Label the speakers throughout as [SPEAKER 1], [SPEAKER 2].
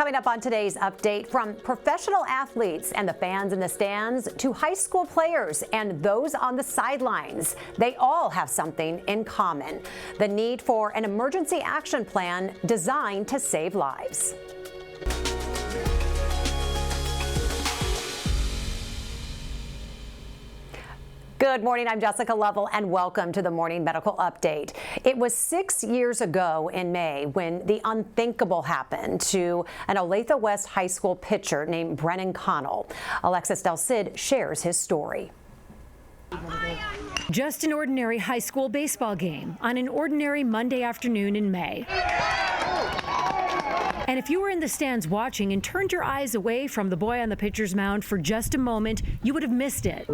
[SPEAKER 1] Coming up on today's update, from professional athletes and the fans in the stands to high school players and those on the sidelines, they all have something in common: the need for an emergency action plan designed to save lives. Good morning, I'm Jessica Lovell, and welcome to the Morning Medical Update. It was 6 years ago in May when the unthinkable happened to an Olathe West High School pitcher named Brennan Connell. Alexis Del Cid shares his story.
[SPEAKER 2] Just an ordinary high school baseball game on an ordinary Monday afternoon in May. And if you were in the stands watching and turned your eyes away from the boy on the pitcher's mound for just a moment, you would have missed it.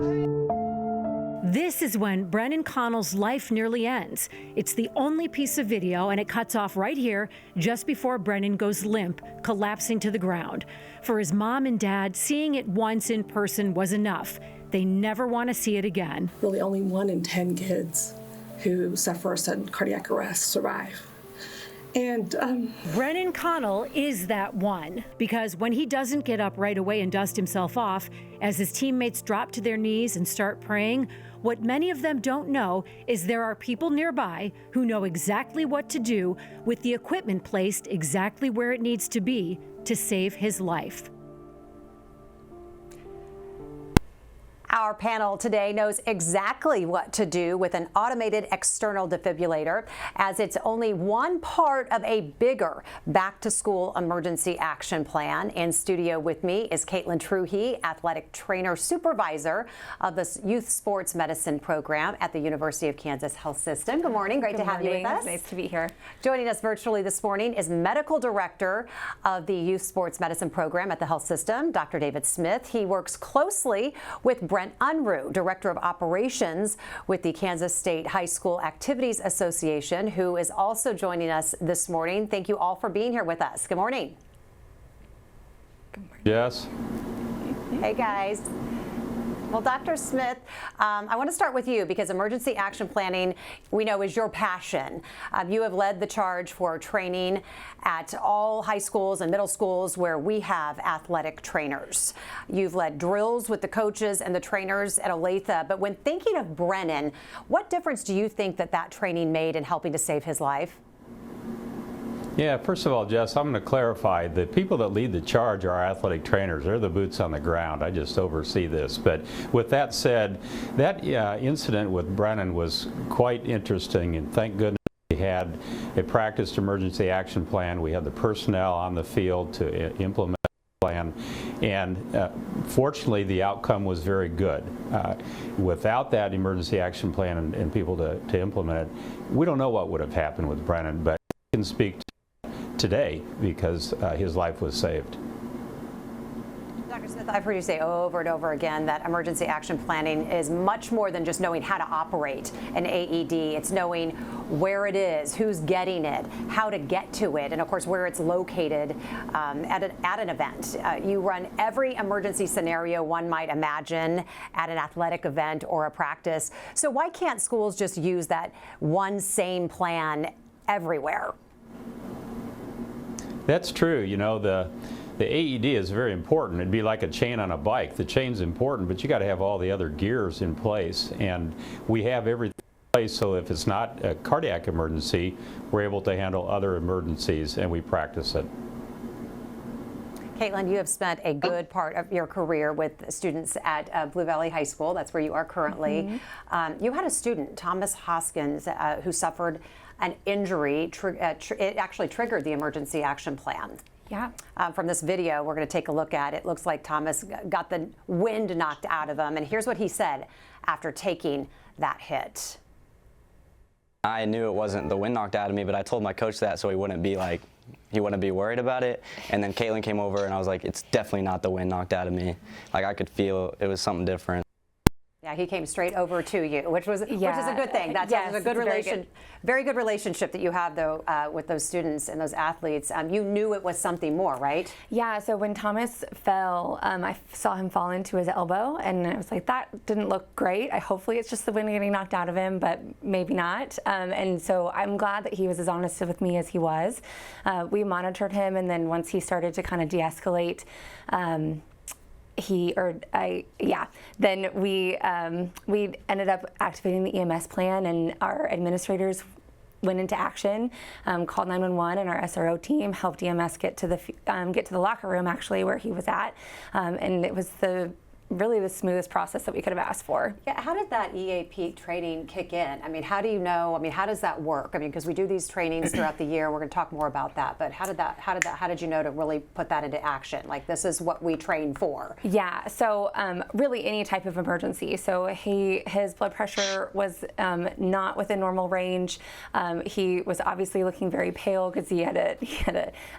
[SPEAKER 2] This is when Brennan Connell's life nearly ends. It's the only piece of video, and it cuts off right here just before Brennan goes limp, collapsing to the ground. For his mom and dad, seeing it once in person was enough. They never want to see it again.
[SPEAKER 3] Really, only 1 in 10 kids who suffer a sudden cardiac arrest survive. And
[SPEAKER 2] Brennan Connell is that one, because when he doesn't get up right away and dust himself off, as his teammates drop to their knees and start praying, what many of them don't know is there are people nearby who know exactly what to do with the equipment placed exactly where it needs to be to save his life.
[SPEAKER 1] Our panel today knows exactly what to do with an automated external defibrillator, as it's only one part of a bigger back-to-school emergency action plan. In studio with me is Caitlin Truhe, athletic trainer supervisor of the Youth Sports Medicine program at the University of Kansas Health System. Good morning. Great to have you with us.
[SPEAKER 4] Nice to be here.
[SPEAKER 1] Joining us virtually this morning is medical director of the Youth Sports Medicine program at the health system, Dr. David Smith. He works closely with Brent Unruh, Director of Operations with the Kansas State High School Activities Association, who is also joining us this morning. Thank you all for being here with us. Good morning.
[SPEAKER 4] Good morning.
[SPEAKER 5] Yes.
[SPEAKER 1] Hey, guys. Well, Dr. Smith, I want to start with you because emergency action planning, we know, is your passion. You have led the charge for training at all high schools and middle schools where we have athletic trainers. You've led drills with the coaches and the trainers at Olathe. But when thinking of Brennan, what difference do you think that training made in helping to save his life?
[SPEAKER 5] Yeah, first of all, Jess, I'm going to clarify. The people that lead the charge are our athletic trainers. They're the boots on the ground. I just oversee this. But with that said, that incident with Brennan was quite interesting, and thank goodness we had a practiced emergency action plan. We had the personnel on the field to implement the plan, and fortunately the outcome was very good. Without that emergency action plan and people to implement it, we don't know what would have happened with Brennan, but I can speak today because his life was saved.
[SPEAKER 1] Dr. Smith, I've heard you say over and over again that emergency action planning is much more than just knowing how to operate an AED. It's knowing where it is, who's getting it, how to get to it, and of course where it's located at an event. You run every emergency scenario one might imagine at an athletic event or a practice. So why can't schools just use that one same plan everywhere?
[SPEAKER 5] That's true. You know, the AED is very important. It'd be like a chain on a bike. The chain's important, but you got to have all the other gears in place. And we have everything in place, so if it's not a cardiac emergency, we're able to handle other emergencies, and we practice it.
[SPEAKER 1] Caitlin, you have spent a good part of your career with students at Blue Valley High School. That's where you are currently. You had a student, Thomas Hoskins, who suffered an injury. It actually triggered the emergency action plan.
[SPEAKER 4] Yeah.
[SPEAKER 1] From this video we're going to take a look at, it looks like Thomas got the wind knocked out of him. And here's what he said after taking that hit.
[SPEAKER 6] I knew it wasn't the wind knocked out of me, but I told my coach that so he wouldn't be worried about it. And then Caitlin came over and I was like, it's definitely not the wind knocked out of me. Like, I could feel it was something different.
[SPEAKER 1] Yeah, he came straight over to you, which is a good thing. That's
[SPEAKER 4] Yes,
[SPEAKER 1] a good
[SPEAKER 4] it's
[SPEAKER 1] very good relationship that you have, though, with those students and those athletes. You knew it was something more, right?
[SPEAKER 4] Yeah, so when Thomas fell, I saw him fall into his elbow, and I was like, that didn't look great. Hopefully it's just the wind getting knocked out of him, but maybe not. And so I'm glad that he was as honest with me as he was. We monitored him, and then once he started to kind of de-escalate, then we ended up activating the EMS plan, and our administrators went into action, called 911, and our SRO team helped EMS get to the locker room, actually, where he was at, and it was really the smoothest process that we could have asked for.
[SPEAKER 1] Yeah, how did that EAP training kick in? I mean, how do you know? I mean, how does that work? I mean, because we do these trainings throughout the year. We're going to talk more about that. But how did you know to really put that into action? Like, this is what we train for.
[SPEAKER 4] Yeah. So really any type of emergency. So his blood pressure was not within normal range. He was obviously looking very pale because he had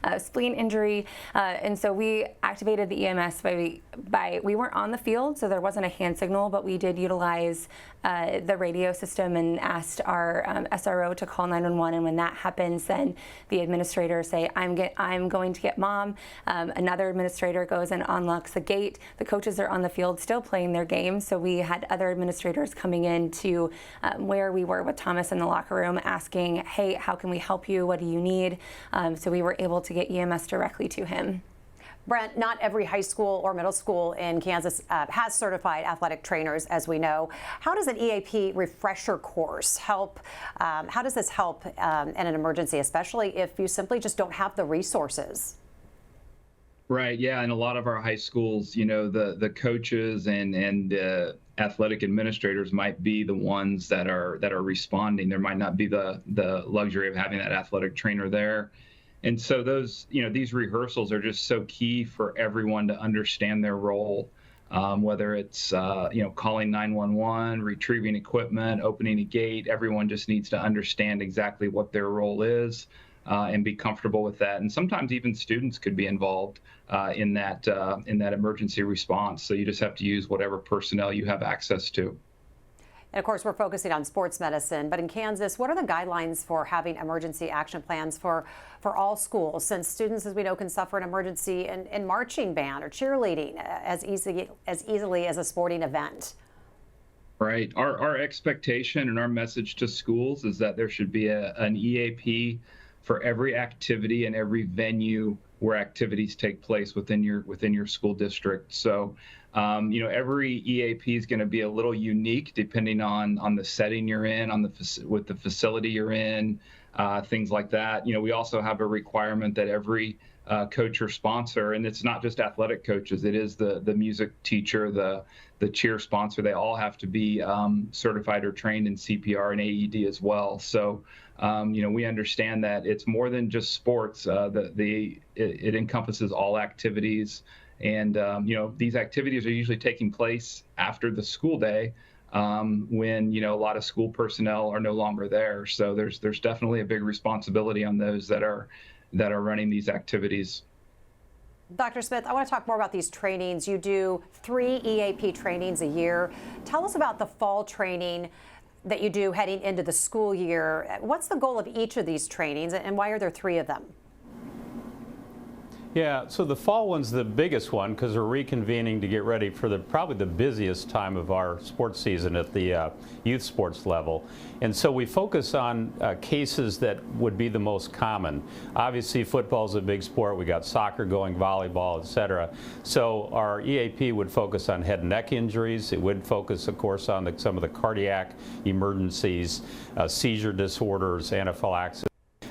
[SPEAKER 4] a spleen injury, and so we activated the EMS by we weren't on the field, so there wasn't a hand signal, but we did utilize the radio system and asked our SRO to call 911. And when that happens, then the administrators say, I'm going to get mom. Another administrator goes and unlocks the gate. The coaches are on the field still playing their game, so we had other administrators coming in to where we were with Thomas in the locker room asking, hey, how can we help you? What do you need? So we were able to get EMS directly to him.
[SPEAKER 1] Brent, not every high school or middle school in Kansas has certified athletic trainers, as we know. How does an EAP refresher course help? How does this help in an emergency, especially if you simply just don't have the resources?
[SPEAKER 7] Right. Yeah. In a lot of our high schools, the coaches and athletic administrators might be the ones that are responding. There might not be the luxury of having that athletic trainer there. And so these rehearsals are just so key for everyone to understand their role, whether it's, calling 911, retrieving equipment, opening a gate. Everyone just needs to understand exactly what their role is and be comfortable with that. And sometimes even students could be involved in that emergency response. So you just have to use whatever personnel you have access to.
[SPEAKER 1] And of course, we're focusing on sports medicine, but in Kansas, what are the guidelines for having emergency action plans for all schools, since students, as we know, can suffer an emergency in marching band or cheerleading as easily as a sporting event?
[SPEAKER 7] Right. Our expectation and our message to schools is that there should be an EAP for every activity and every venue where activities take place within your school district. So every EAP is going to be a little unique depending on the setting you're in, with the facility you're in, things like that. We also have a requirement that every coach or sponsor, and it's not just athletic coaches, it is the music teacher, the cheer sponsor, they all have to be certified or trained in CPR and AED as well. So, we understand that it's more than just sports. It encompasses all activities. And, these activities are usually taking place after the school day when, a lot of school personnel are no longer there. So there's definitely a big responsibility on those that are running these activities.
[SPEAKER 1] Dr. Smith, I want to talk more about these trainings. You do 3 EAP trainings a year. Tell us about the fall training that you do heading into the school year. What's the goal of each of these trainings, and why are there 3 of them?
[SPEAKER 5] Yeah, so the fall one's the biggest one because we're reconvening to get ready for probably the busiest time of our sports season at the youth sports level. And so we focus on cases that would be the most common. Obviously, football's a big sport. We got soccer going, volleyball, etc. So our EAP would focus on head and neck injuries. It would focus, of course, on some of the cardiac emergencies, seizure disorders, anaphylaxis.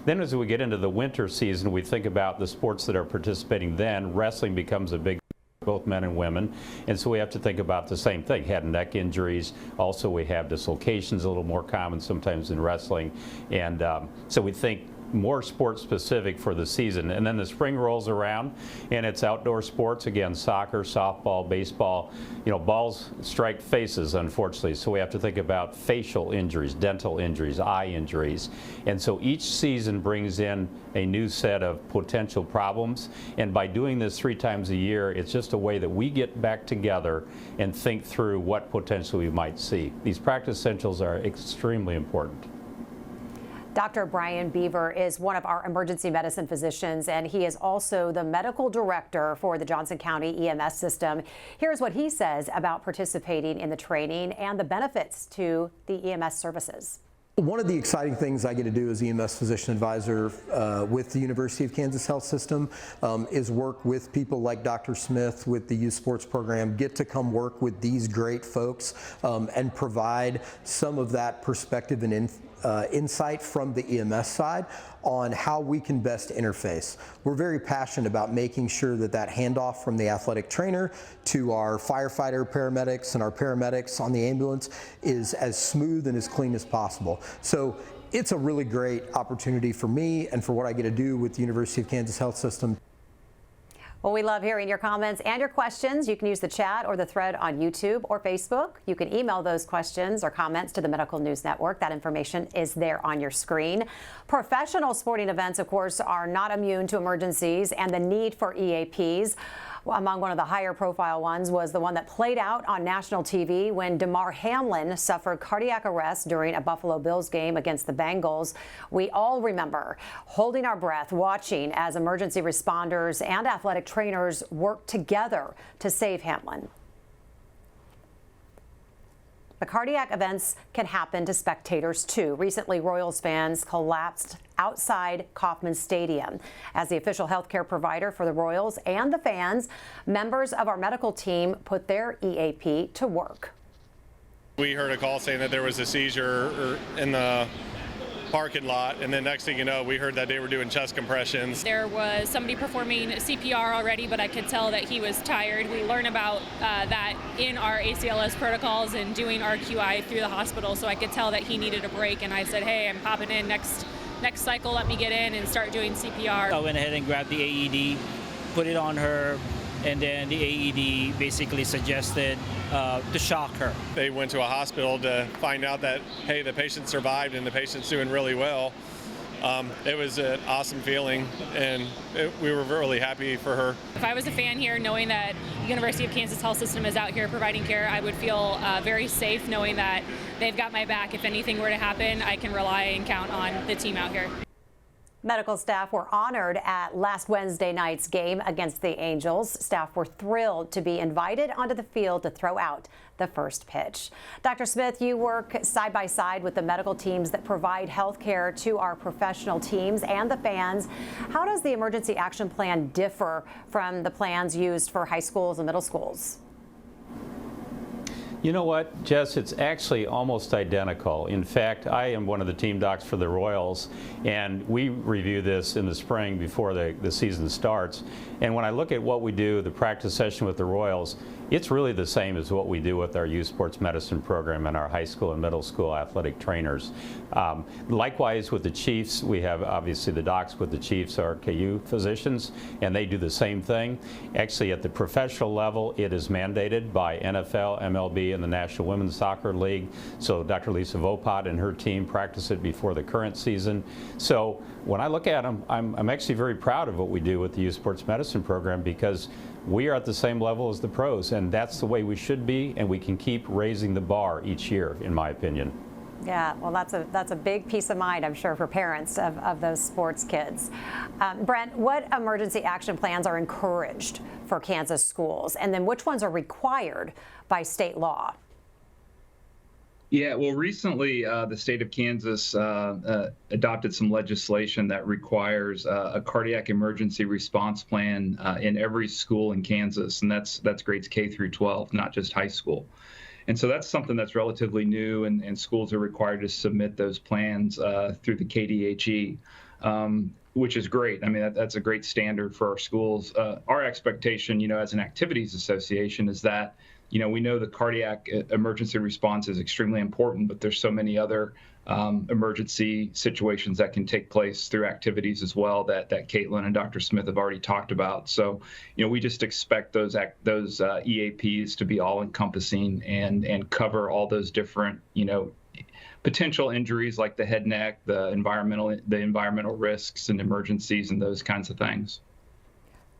[SPEAKER 5] Then as we get into the winter season, we think about the sports that are participating then. Wrestling becomes a big, both men and women. And so we have to think about the same thing, head and neck injuries. Also, we have dislocations, a little more common sometimes in wrestling. And so we think more sport specific for the season. And then the spring rolls around and it's outdoor sports again, soccer, softball, baseball. You know, balls strike faces, unfortunately, so we have to think about facial injuries, dental injuries, eye injuries. And so each season brings in a new set of potential problems, and by doing this 3 times a year, it's just a way that we get back together and think through what potentially we might see. These practice essentials are extremely important.
[SPEAKER 1] Dr. Brian Beaver is one of our emergency medicine physicians, and he is also the medical director for the Johnson County EMS system. Here's what he says about participating in the training and the benefits to the EMS services.
[SPEAKER 8] One of the exciting things I get to do as EMS physician advisor with the University of Kansas Health System is work with people like Dr. Smith with the youth sports program, get to come work with these great folks and provide some of that perspective and insight from the EMS side on how we can best interface. We're very passionate about making sure that that handoff from the athletic trainer to our firefighter paramedics and our paramedics on the ambulance is as smooth and as clean as possible. So it's a really great opportunity for me and for what I get to do with the University of Kansas Health System.
[SPEAKER 1] Well, we love hearing your comments and your questions. You can use the chat or the thread on YouTube or Facebook. You can email those questions or comments to the Medical News Network. That information is there on your screen. Professional sporting events, of course, are not immune to emergencies and the need for EAPs. Among one of the higher profile ones was the one that played out on national TV when Damar Hamlin suffered cardiac arrest during a Buffalo Bills game against the Bengals. We all remember holding our breath, watching as emergency responders and athletic trainers worked together to save Hamlin. The cardiac events can happen to spectators too. Recently, Royals fans collapsed outside Kauffman Stadium. As the official healthcare provider for the Royals and the fans, members of our medical team put their EAP to work.
[SPEAKER 9] We heard a call saying that there was a seizure in the parking lot, and then next thing you know, we heard that they were doing chest compressions.
[SPEAKER 10] There was somebody performing CPR already, but I could tell that he was tired. We learn about that in our ACLS protocols and doing RQI through the hospital, so I could tell that he needed a break, and I said, hey, I'm popping in next cycle, let me get in and start doing CPR.
[SPEAKER 11] I went ahead and grabbed the AED, put it on her, and then the AED basically suggested to shock her.
[SPEAKER 9] They went to a hospital to find out that, hey, the patient survived and the patient's doing really well. It was an awesome feeling, and we were really happy for her.
[SPEAKER 10] If I was a fan here, knowing that the University of Kansas Health System is out here providing care, I would feel very safe knowing that they've got my back. If anything were to happen, I can rely and count on the team out here.
[SPEAKER 1] Medical staff were honored at last Wednesday night's game against the Angels. Staff were thrilled to be invited onto the field to throw out the first pitch. Dr. Smith, you work side by side with the medical teams that provide health care to our professional teams and the fans. How does the emergency action plan differ from the plans used for high schools and middle schools?
[SPEAKER 5] You know what, Jess, it's actually almost identical. In fact, I am one of the team docs for the Royals, and we review this in the spring before the season starts. And when I look at what we do, the practice session with the Royals, it's really the same as what we do with our youth sports medicine program and our high school and middle school athletic trainers. Likewise with the Chiefs, we have obviously the docs with the Chiefs are KU physicians, and they do the same thing. Actually, at the professional level, it is mandated by NFL, MLB, and the National Women's Soccer League. So Dr. Lisa Vopat and her team practice it before the current season. So when I look at them, I'm actually very proud of what we do with the youth sports medicine program, because we are at the same level as the pros, and that's the way we should be, and we can keep raising the bar each year, in my opinion.
[SPEAKER 1] Yeah, well, that's a big peace of mind, I'm sure, for parents of those sports kids. Brent, what emergency action plans are encouraged for Kansas schools, and then which ones are required by state law?
[SPEAKER 7] Yeah, well, recently the state of Kansas adopted some legislation that requires a cardiac emergency response plan in every school in Kansas, and that's grades K through 12, not just high school. And so that's something that's relatively new, and schools are required to submit those plans through the KDHE, which is great. I mean, that's a great standard for our schools. Our expectation, as an activities association, is that we know the cardiac emergency response is extremely important, but there's so many other emergency situations that can take place through activities as well that Caitlin and Dr. Smith have already talked about. So, we just expect those EAPs to be all encompassing and cover all those different, potential injuries like the head, neck, the environmental risks and emergencies and those kinds of things.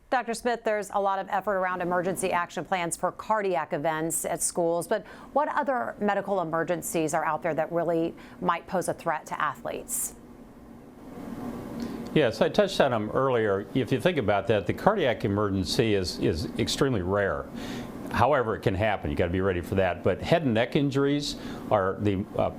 [SPEAKER 1] Dr. Smith, there's a lot of effort around emergency action plans for cardiac events at schools, but what other medical emergencies are out there that really might pose a threat to athletes?
[SPEAKER 5] Yes, I touched on them earlier. If you think about that, the cardiac emergency is extremely rare. However, it can happen. You got to be ready for that. But head and neck injuries are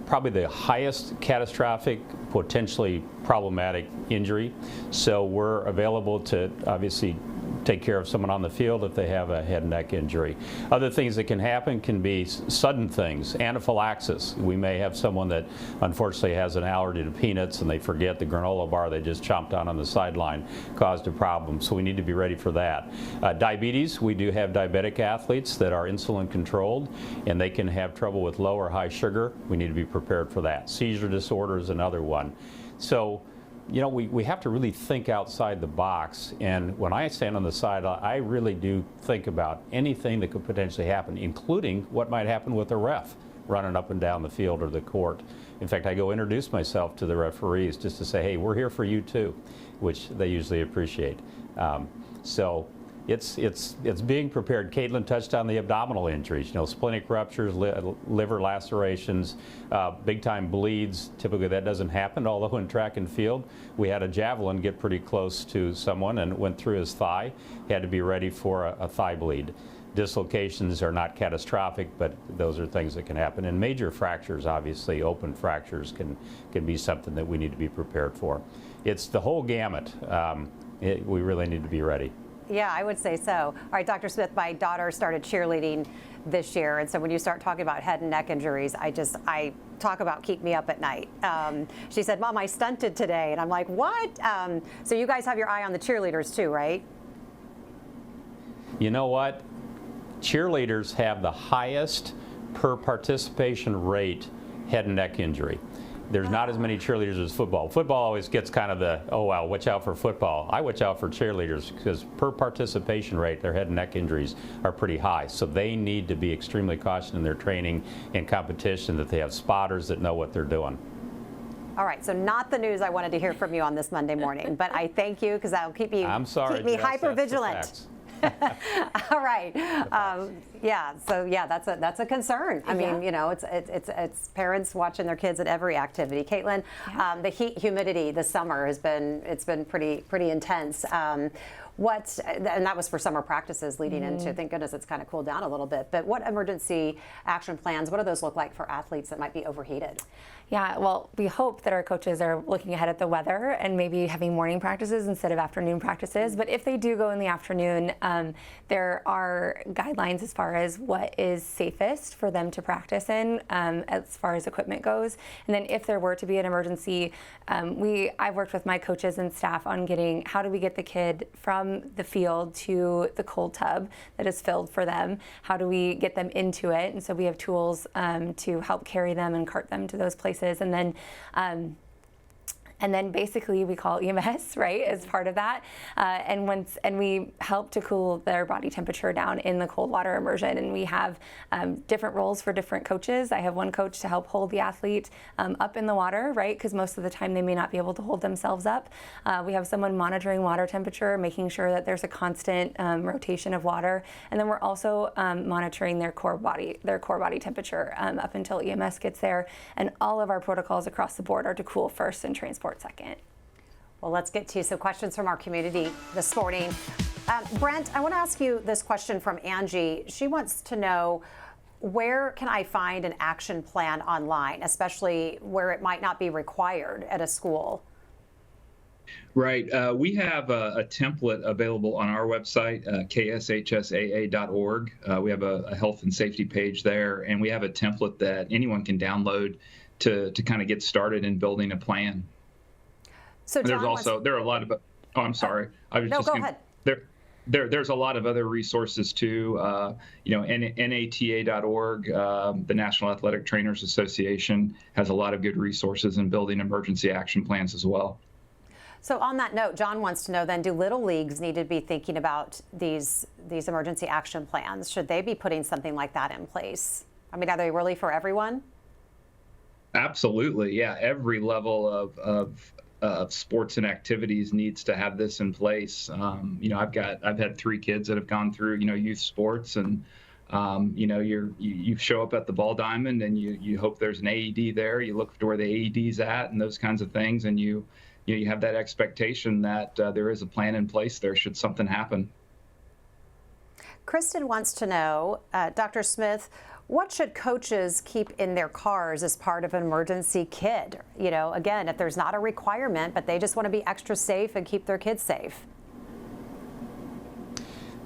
[SPEAKER 5] probably the highest catastrophic, potentially problematic injury. So we're available to obviously take care of someone on the field if they have a head and neck injury. Other things that can happen can be sudden things, anaphylaxis. We may have someone that unfortunately has an allergy to peanuts and they forget the granola bar they just chomped on the sideline caused a problem. So we need to be ready for that. Diabetes, we do have diabetic athletes that are insulin controlled and they can have trouble with low or high sugar. We need to be prepared for that. Seizure disorder is another one. So we have to really think outside the box, and when I stand on the side, I really do think about anything that could potentially happen, including what might happen with a ref running up and down the field or the court. In fact, I go introduce myself to the referees just to say, hey, we're here for you too, which they usually appreciate. So it's being prepared. Caitlin touched on the abdominal injuries, splenic ruptures, liver lacerations, big time bleeds. Typically that doesn't happen, although in track and field, we had a javelin get pretty close to someone and went through his thigh. He had to be ready for a thigh bleed. Dislocations are not catastrophic, but those are things that can happen. And major fractures, obviously, open fractures can be something that we need to be prepared for. It's the whole gamut. We really need to be ready.
[SPEAKER 1] Yeah, I would say so. All right, Dr. Smith, my daughter started cheerleading this year, and so when you start talking about head and neck injuries, I talk about keep me up at night. She said, Mom, I stunted today, and I'm like, what? So you guys have your eye on the cheerleaders too, right?
[SPEAKER 5] You know what? Cheerleaders have the highest per participation rate head and neck injury. There's not as many cheerleaders as football. Football always gets kind of the, oh, well, watch out for football. I watch out for cheerleaders because per participation rate, their head and neck injuries are pretty high. So they need to be extremely cautious in their training and competition, that they have spotters that know what they're doing.
[SPEAKER 1] All right, so not the news I wanted to hear from you on this Monday morning, but I thank you because that'll keep me hyper vigilant. All right. That's a concern. I mean, it's parents watching their kids at every activity. Caitlin, the heat, humidity this summer has been pretty intense. And that was for summer practices leading into, thank goodness it's kind of cooled down a little bit, but what emergency action plans, what do those look like for athletes that might be overheated?
[SPEAKER 4] Yeah, well, we hope that our coaches are looking ahead at the weather and maybe having morning practices instead of afternoon practices. But if they do go in the afternoon, there are guidelines as far as what is safest for them to practice in as far as equipment goes. And then if there were to be an emergency, I've worked with my coaches and staff on getting, how do we get the kid from the field to the cold tub that is filled for them? How do we get them into it? And so we have tools to help carry them and cart them to those places. And then basically we call EMS, right, as part of that. And we help to cool their body temperature down in the cold water immersion. And we have different roles for different coaches. I have one coach to help hold the athlete up in the water, right, because most of the time they may not be able to hold themselves up. We have someone monitoring water temperature, making sure that there's a constant rotation of water. And then we're also monitoring their core body temperature up until EMS gets there. And all of our protocols across the board are to cool first and transport second.
[SPEAKER 1] Well, let's get to some questions from our community this morning. Brent, I want to ask you this question from Angie. She wants to know, where can I find an action plan online, especially where it might not be required at a school?
[SPEAKER 7] Right. We have a template available on our website, kshsaa.org. We have a health and safety page there, and we have a template that anyone can download to kind of get started in building a plan. So John, there are a lot of. Oh, I'm sorry.
[SPEAKER 1] Go ahead.
[SPEAKER 7] there's a lot of other resources too. NATA.org, the National Athletic Trainers Association, has a lot of good resources in building emergency action plans as well.
[SPEAKER 1] So on that note, John wants to know then, do little leagues need to be thinking about these emergency action plans? Should they be putting something like that in place? I mean, are they really for everyone?
[SPEAKER 7] Absolutely, yeah. Every level of sports and activities needs to have this in place. I've had 3 kids that have gone through youth sports, and you show up at the ball diamond and you hope there's an AED there. You look to where the AED's at and those kinds of things, and you have that expectation that there is a plan in place there should something happen.
[SPEAKER 1] Kristen wants to know, Dr. Smith, what should coaches keep in their cars as part of an emergency kit? Again, if there's not a requirement, but they just want to be extra safe and keep their kids safe.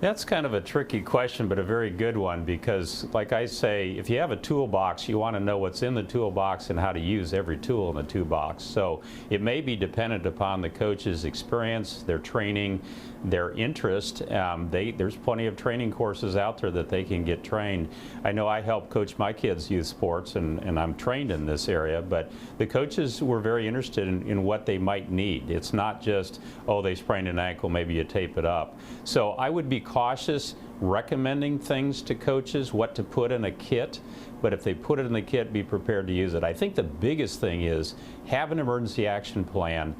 [SPEAKER 5] That's kind of a tricky question, but a very good one, because like I say, if you have a toolbox, you want to know what's in the toolbox and how to use every tool in the toolbox. So it may be dependent upon the coach's experience, their training, their interest. There's plenty of training courses out there that they can get trained. I know I help coach my kids' youth sports, and I'm trained in this area, but the coaches were very interested in what they might need. It's not just, oh, they sprained an ankle, maybe you tape it up. So I would be cautious recommending things to coaches, what to put in a kit, but if they put it in the kit, be prepared to use it. I think the biggest thing is have an emergency action plan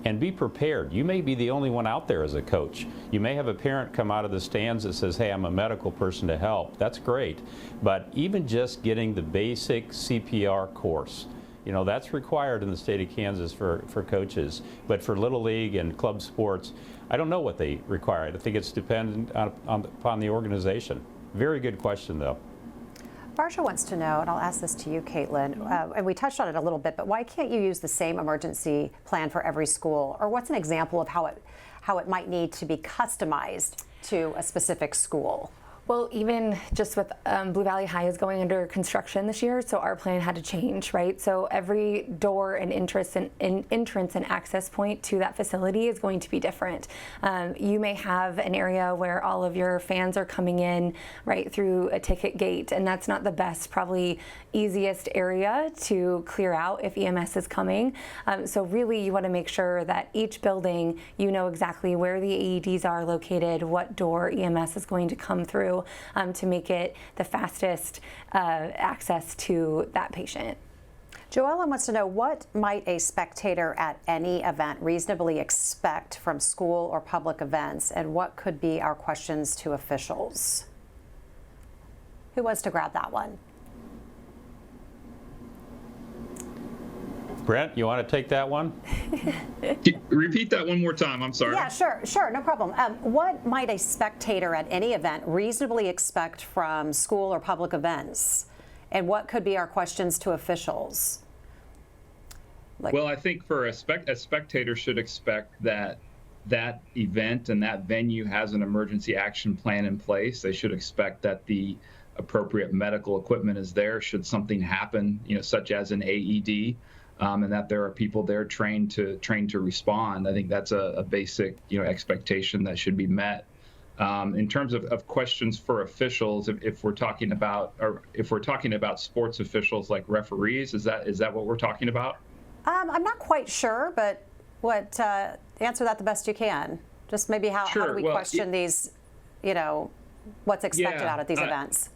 [SPEAKER 5] and be prepared. You may be the only one out there as a coach. You may have a parent come out of the stands that says, hey, I'm a medical person to help. That's great. But even just getting the basic CPR course, that's required in the state of Kansas for coaches. But for Little League and club sports, I don't know what they require. I think it's dependent upon the organization. Very good question, though.
[SPEAKER 1] Barsha wants to know, and I'll ask this to you, Caitlin, and we touched on it a little bit, but why can't you use the same emergency plan for every school? Or what's an example of how it might need to be customized to a specific school?
[SPEAKER 4] Well, even just with Blue Valley High is going under construction this year, so our plan had to change, right? So every door and entrance and access point to that facility is going to be different. You may have an area where all of your fans are coming in right through a ticket gate, and that's not the best, probably easiest area to clear out if EMS is coming. So really you want to make sure that each building, you know exactly where the AEDs are located, what door EMS is going to come through, to make it the fastest access to that patient.
[SPEAKER 1] Joellen wants to know, what might a spectator at any event reasonably expect from school or public events, and what could be our questions to officials? Who wants to grab that one?
[SPEAKER 5] Brent, you want to take that one?
[SPEAKER 7] Repeat that one more time. I'm sorry.
[SPEAKER 1] Yeah, sure, no problem. What might a spectator at any event reasonably expect from school or public events? And what could be our questions to officials?
[SPEAKER 7] Well, I think for a spectator should expect that event and that venue has an emergency action plan in place. They should expect that the appropriate medical equipment is there should something happen, such as an AED. And that there are people there trained to respond. I think that's a basic expectation that should be met. In terms of questions for officials, if we're talking about sports officials like referees, is that what we're talking about?
[SPEAKER 1] I'm not quite sure, but answer that the best you can. Just maybe how do we question these, what's expected out at these events?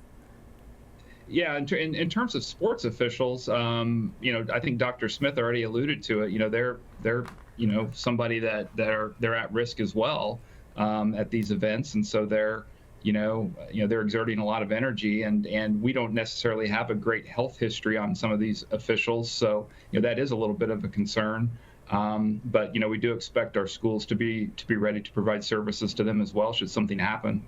[SPEAKER 7] Yeah, in terms of sports officials, I think Dr. Smith already alluded to it. They're somebody that they're at risk as well at these events, and so they're exerting a lot of energy, and we don't necessarily have a great health history on some of these officials, so that is a little bit of a concern. But we do expect our schools to be ready to provide services to them as well should something happen.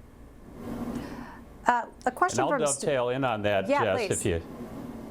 [SPEAKER 1] A question
[SPEAKER 5] and I'll
[SPEAKER 1] from
[SPEAKER 5] dovetail in on that,
[SPEAKER 1] yeah,
[SPEAKER 5] Jess.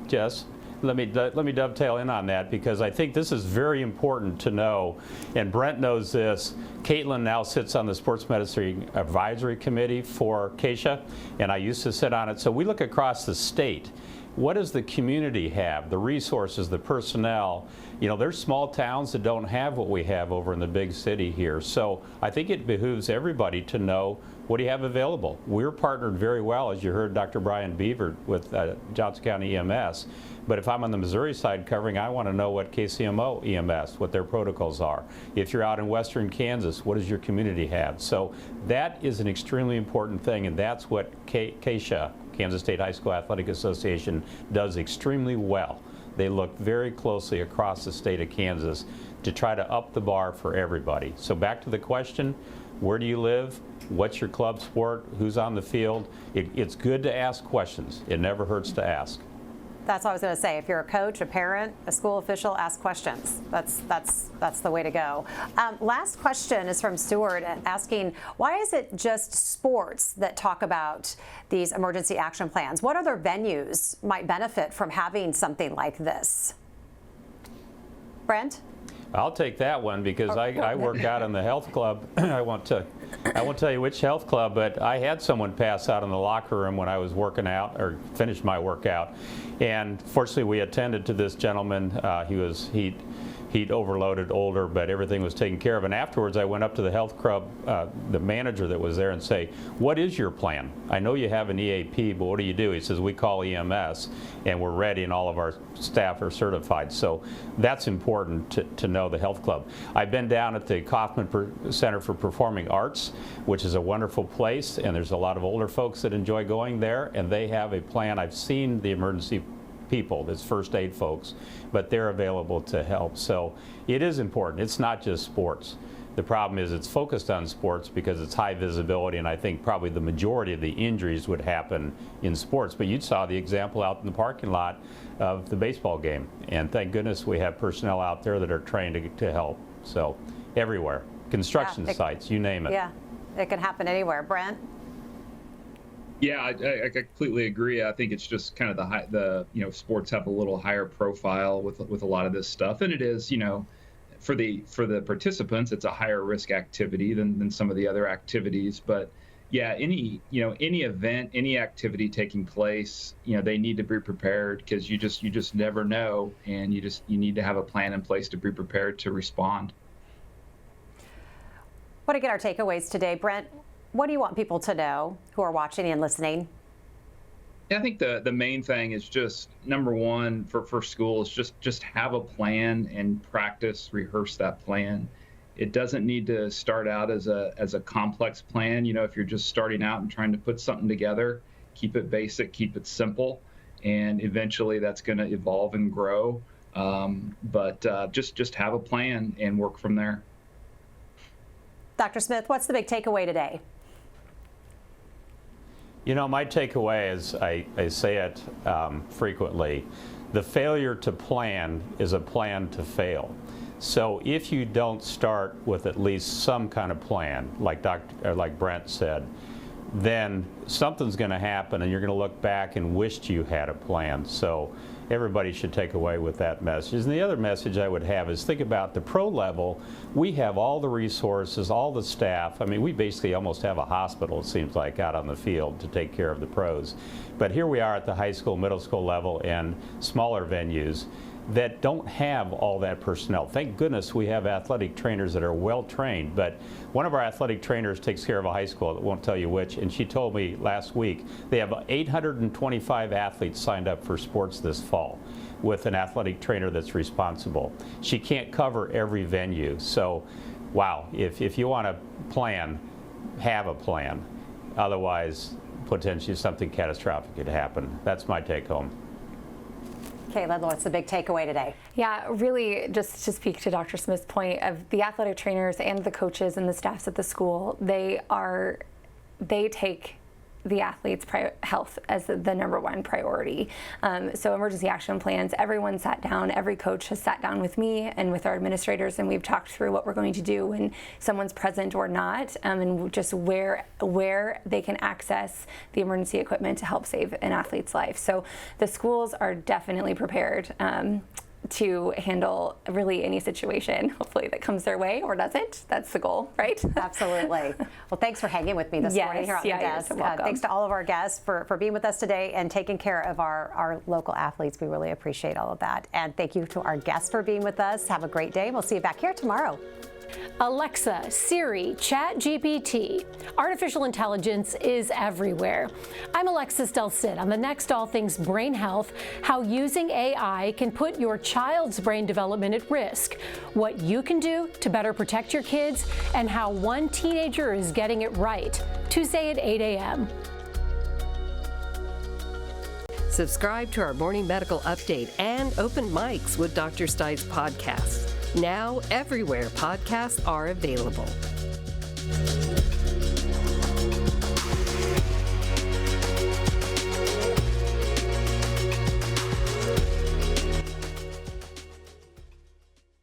[SPEAKER 5] Jess, let me dovetail in on that, because I think this is very important to know, and Brent knows this. Caitlin now sits on the Sports Medicine Advisory Committee for KSHA, and I used to sit on it. So we look across the state. what does the community have, the resources, the personnel? You know, there's small towns that don't have what we have over in the big city here. So I think it behooves everybody to know, what do you have available? We're partnered very well, as you heard Dr. Brian Beaver, with Johnson County EMS. But if I'm on the Missouri side covering, I want to know what KCMO EMS, what their protocols are. If you're out in western Kansas, what does your community have? So that is an extremely important thing, and that's what KSHA, Kansas State High School Athletic Association, does extremely well. They look very closely across the state of Kansas to try to up the bar for everybody. So back to the question, where do you live? What's your club sport? Who's on the field? It's good to ask questions. It never hurts to ask.
[SPEAKER 1] That's what I was going to say. If you're a coach, a parent, a school official, ask questions. That's the way to go. Last question is from Stuart asking, why is it just sports that talk about these emergency action plans? What other venues might benefit from having something like this? Brent?
[SPEAKER 5] I'll take that one because I work out in the health club. I won't tell you which health club, but I had someone pass out in the locker room when I was working out or finished my workout. And fortunately, we attended to this gentleman. He'd overloaded, older, but everything was taken care of. And afterwards, I went up to the health club, the manager that was there, and say, what is your plan? I know you have an EAP, but what do you do? He says, we call EMS, and we're ready, and all of our staff are certified. So that's important to know, the health club. I've been down at the Kaufman Center for Performing Arts, which is a wonderful place, and there's a lot of older folks that enjoy going there, and they have a plan. I've seen the emergency people, that's first aid folks, but they're available to help. So it is important. It's not just sports. The problem is it's focused on sports because it's high visibility, and I think probably the majority of the injuries would happen in sports. But you saw the example out in the parking lot of the baseball game, and thank goodness we have personnel out there that are trained to help. So everywhere, construction sites, you name it.
[SPEAKER 1] Yeah, it can happen anywhere. Brent?
[SPEAKER 7] Yeah, I completely agree. I think it's just kind of the sports have a little higher profile with a lot of this stuff, and it is, for the participants, it's a higher risk activity than some of the other activities. But yeah, any event, any activity taking place, they need to be prepared, because you just never know, and you need to have a plan in place to be prepared to respond.
[SPEAKER 1] Want to get our takeaways today, Brent? What do you want people to know who are watching and listening?
[SPEAKER 7] I think the main thing is just, number one, for schools, just have a plan and practice, rehearse that plan. It doesn't need to start out as a complex plan. If you're just starting out and trying to put something together, keep it basic, keep it simple, and eventually that's going to evolve and grow. But just have a plan and work from there.
[SPEAKER 1] Dr. Smith, what's the big takeaway today?
[SPEAKER 5] My takeaway is, I say it frequently, the failure to plan is a plan to fail. So if you don't start with at least some kind of plan, like Brent said, then something's going to happen, and you're going to look back and wished you had a plan. So everybody should take away with that message. And the other message I would have is, think about the pro level. We have all the resources, all the staff. I mean, we basically almost have a hospital, it seems like, out on the field to take care of the pros. But here we are at the high school, middle school level, and smaller venues that don't have all that personnel. Thank goodness we have athletic trainers that are well trained, but one of our athletic trainers takes care of a high school, I won't tell you which, and she told me last week they have 825 athletes signed up for sports this fall with an athletic trainer that's responsible. She can't cover every venue, so wow, if you want to plan, have a plan. Otherwise, potentially something catastrophic could happen. That's my take home.
[SPEAKER 1] Caitlin, what's the big takeaway today?
[SPEAKER 4] Yeah, really, just to speak to Dr. Smith's point of the athletic trainers and the coaches and the staffs at the school, they take the athletes' health as the number one priority. So emergency action plans, everyone sat down, every coach has sat down with me and with our administrators, and we've talked through what we're going to do when someone's present or not, and just where they can access the emergency equipment to help save an athlete's life. So the schools are definitely prepared. to handle really any situation, hopefully, that comes their way or doesn't. That's the goal, right?
[SPEAKER 1] Absolutely. Well, thanks for hanging with me this morning here on the desk.
[SPEAKER 4] You're welcome.
[SPEAKER 1] Thanks to all of our guests for being with us today and taking care of our local athletes. We really appreciate all of that. And thank you to our guests for being with us. Have a great day. We'll see you back here tomorrow.
[SPEAKER 2] Alexa, Siri, ChatGPT. Artificial intelligence is everywhere. I'm Alexis Del Cid on the next All Things Brain Health, how using AI can put your child's brain development at risk, what you can do to better protect your kids, and how one teenager is getting it right. Tuesday at 8 a.m.
[SPEAKER 12] Subscribe to our morning medical update and open mics with Dr. Stites podcasts. Now, everywhere podcasts are available.